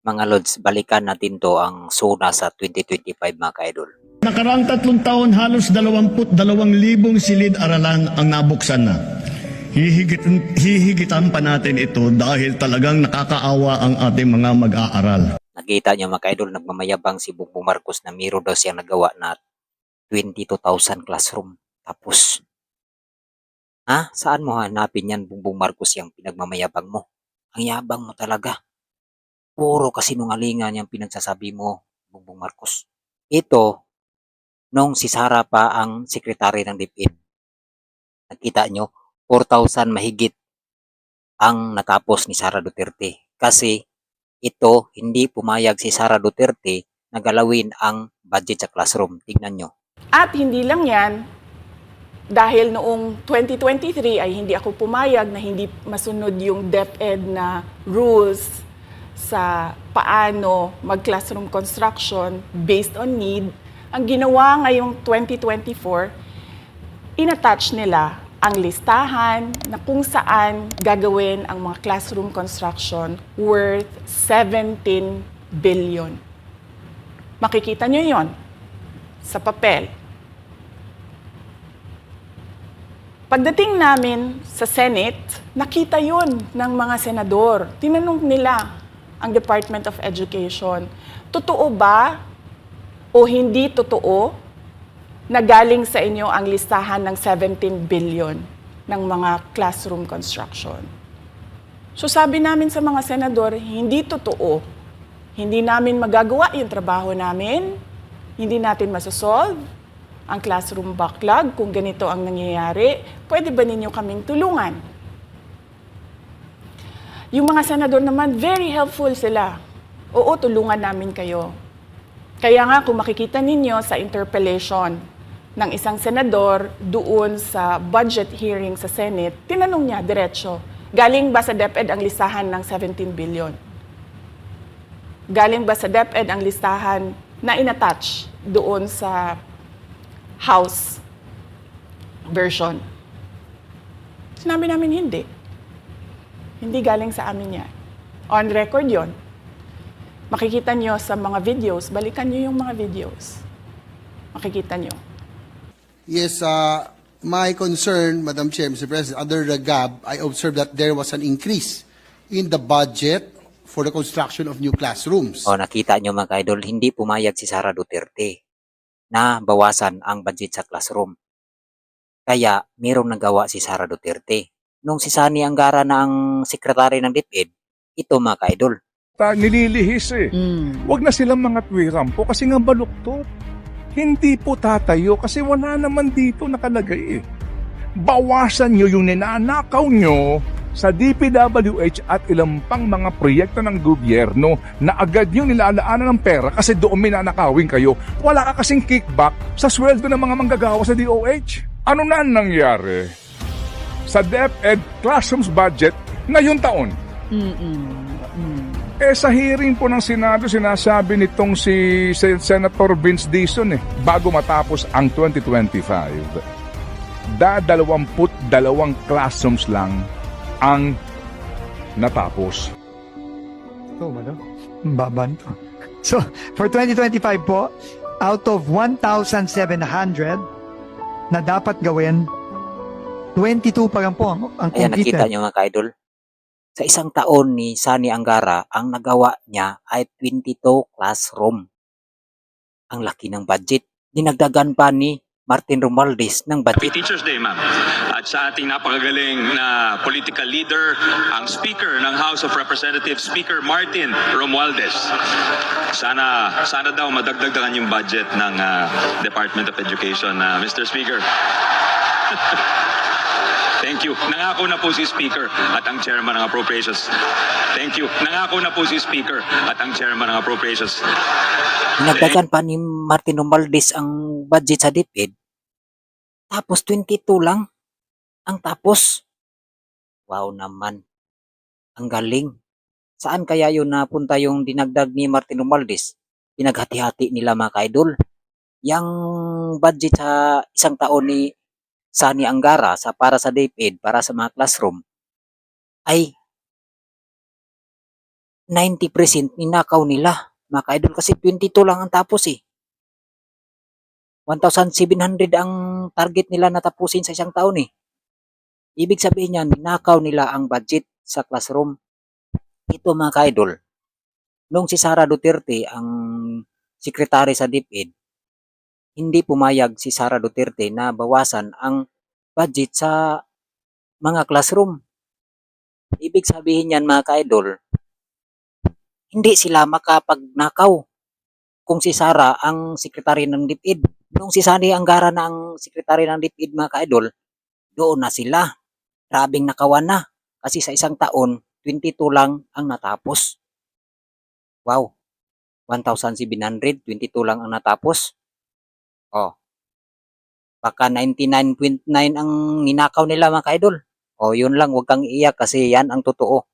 Mga lods, balikan natin 'to ang SONA sa 2025 mga ka-idol. Nakaraang 3 taon, halos 22,000 silid-aralan ang nabuksan na. Hihigitan pa natin ito dahil talagang nakakaawa ang ating mga mag-aaral. Nakita niyo mga ka-idol, nagmamayabang si Bongbong Marcos na meron daw siyang nagawa na 22,000 classroom. Tapos, saan mo hanapin yan, Bongbong Marcos, yung pinagmamayabang mo? Ang yabang mo talaga. Puro kasinungalingan yung pinagsasabi mo, Bongbong Marcos. Ito, nung si Sara pa ang sekretary ng DepEd, nakita nyo, 4,000 mahigit ang natapos ni Sara Duterte. Kasi ito, hindi pumayag si Sara Duterte na galawin ang budget sa classroom. Tignan nyo. At hindi lang yan, dahil noong 2023 ay hindi ako pumayag na hindi masunod yung DepEd na rules sa paano mag-classroom construction based on need. Ang ginawa ngayong 2024, inattach nila ang listahan na kung saan gagawin ang mga classroom construction worth 17 billion. Makikita nyo yon sa papel. Pagdating namin sa Senate, nakita yon ng mga senador. Tinanong nila ang Department of Education, totoo ba o hindi totoo na galing sa inyo ang listahan ng 17 billion ng mga classroom construction? So sabi namin sa mga senador, hindi totoo. Hindi namin magagawa yung trabaho namin. Hindi natin masosolve ang classroom backlog kung ganito ang nangyayari. Pwede ba ninyo kaming tulungan? Yung mga senador naman, very helpful sila. Oo, tulungan namin kayo. Kaya nga kung makikita ninyo sa interpellation ng isang senador doon sa budget hearing sa Senate, tinanong niya diretso, galing ba sa DepEd ang listahan ng 17 billion? Galing ba sa DepEd ang listahan na inattach doon sa House version? Sinabi namin hindi. Hindi galing sa amin yan. On record yon. Makikita nyo sa mga videos, balikan nyo yung mga videos. Makikita nyo. Yes, my concern, Madam Chair, Mr. President, under the GAB, I observed that there was an increase in the budget for the construction of new classrooms. O nakita nyo mga ka-idol, hindi pumayag si Sara Duterte na bawasan ang budget sa classroom. Kaya mayroong nagawa si Sara Duterte. Nung si Sani Angara na ang sekretary ng DepEd, ito mga ka-idol. Nililihis eh. Huwag na silang mga tuwiran po kasi nga baluktot. Hindi po tatayo kasi wala naman dito nakalagay eh. Bawasan nyo yung ninanakaw nyo sa DPWH at ilang pang mga proyekto ng gobyerno na agad yung nilalaanan ng pera kasi doon minanakawin kayo. Wala ka kasing kickback sa sweldo ng mga manggagawa sa DOH. Ano na nangyari sa DepEd classrooms budget ngayong taon? Sa hearing po ng Senado, sinasabi nitong si Senator Vince Dizon bago matapos ang 2025, 22 classrooms lang ang natapos. Ito, madam. Baban to. So, for 2025 po, out of 1,700 na dapat gawin, 22 pa lang po ang Ayan, nakita completed. nyo mga ka-idol. Sa isang taon ni Sani Angara, ang nagawa niya ay 22 classroom. Ang laki ng budget. Dinagdagan pa ni Martin Romualdez ng Happy budget. Teachers Day, ma'am. At sa ating napakagaling na political leader, ang Speaker ng House of Representatives, Speaker Martin Romualdez. Sana daw madagdagan yung budget ng Department of Education, Mr. Speaker. Thank you. Nangako na po si Speaker at ang Chairman ng Appropriations. Thank you. Nangako na po si Speaker at ang Chairman ng Appropriations. Dinagdagan pa ni Martin Romualdez ang budget sa DepEd. Tapos 22 lang ang tapos. Wow naman. Ang galing. Saan kaya yun napunta yung dinagdag ni Martin Romualdez? Pinaghati-hati nila mga ka-idol. Yang budget sa isang taon ni Sani Angara para sa DepEd, para sa mga classroom, ay 90% ninakaw nila, mga ka-idol, kasi 22 lang ang tapos eh. 1,700 ang target nila na tapusin sa isang taon eh. Ibig sabihin niyan, ninakaw nila ang budget sa classroom. Ito mga ka-idol, nung si Sara Duterte ang sekretary sa DepEd, hindi pumayag si Sara Duterte na bawasan ang budget sa mga classroom. Ibig sabihin niyan mga ka-idol, hindi sila makapagnakaw kung si Sara ang sekretary ng DepEd. Nung si Sani Angara na ang sekretary ng DepEd mga ka-idol, doon na sila. Grabing nakawan na. Kasi sa isang taon, 22 lang ang natapos. Wow. 1,700, 22 lang ang natapos. Oh. Baka 99.9 ang ninakaw nila mga ka-idol. Oh, yun lang, huwag kang iiyak kasi yan ang totoo.